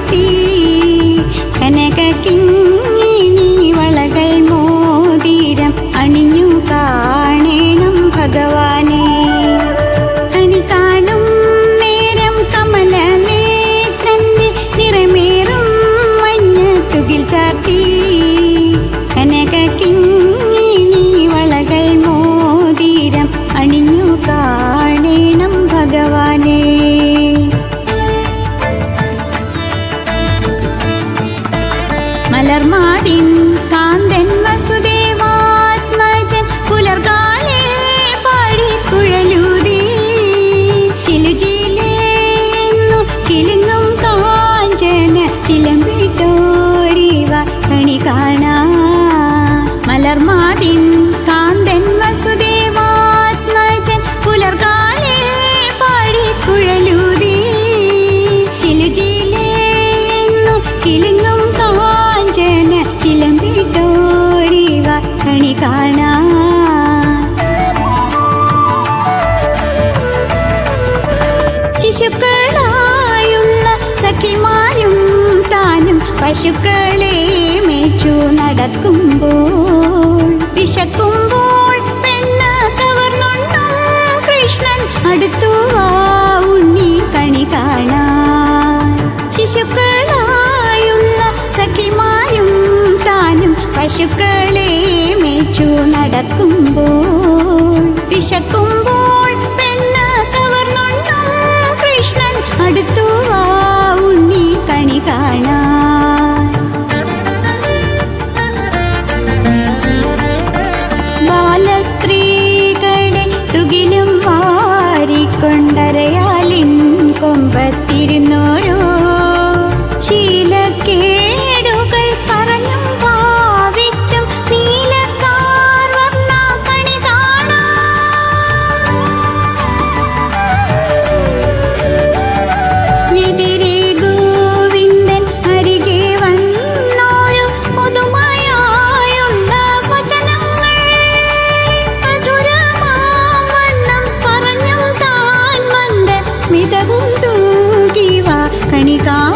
ചാർത്തി കനകകിങ്ങിണി വളകൾ മോതിരം അണിഞ്ഞു കാണേണം ഭഗവാനെ. കണി കാണും നേരം കമലനേത്രന്റെ നിറമേറും മഞ്ഞ തുകിൽ ചാർത്തി കനകകിങ്ങിണി വളകൾ മോതിരം അണിഞ്ഞു കാണേണം ഭഗവാനെ. മലർമാതിൻ കാന്തൻ വസുദേവാത്മജൻ പുലർകാലേ പാടിക്കുഴലൂതി ചിലുചിലേന്നു കിലുങ്ങും കാഞ്ചന ചിലമ്പിട്ടോടിവ കണി കാണാൻ. മലർമാതിൻ കാന്തൻ വസുദേവാത്മജൻ പുലർകാലേ പാടിക്കുഴലൂതി ചിലുചിലേന്നു കിലുങ്ങും ചിലമ്പിട്ടോടിവ കണി കാണാൻ. ശിശുക്കളായുള്ള സഖിമാരും താനും പശുക്കളെ മേച്ചു നടക്കുമ്പോൾ വിശക്കുമ്പോൾ പെണ്ണ് കവർന്നുണ്ണും കൃഷ്ണൻ അടുത്തു വാ ഉണ്ണി കണി കാണാൻ. ശിശുക്കളായുള്ള സഖിമാരും താനും പശുക്കളെ മേച്ചു നടക്കുമ്പോൾ വിശക്കുമ്പോൾ പെണ്ണ് കവർന്നുണ്ണും കൃഷ്ണൻ അടുത്തു വാ ഉണ്ണി കണി കാണാൻ. ബാലസ്ത്രീകളെ തുകിലും വാരിക്കൊണ്ടരയാലിൻ കൊമ്പത്തിരുന്നോരോ ശീലക്കേടുകൾ പറഞ്ഞും ഭാവിച്ചും നീലക്കാർ വർണ്ണ കണി കാണാൻ. എതിരെ ഗോവിന്ദൻ അരികെ വന്നോരു പുതുമയായുള്ള വചനങ്ങൾ മധുരമാവണ്ണം പറഞ്ഞും താൻ മന്ദ സ്മിതവും തൂകിവ കണി കാണാൻ.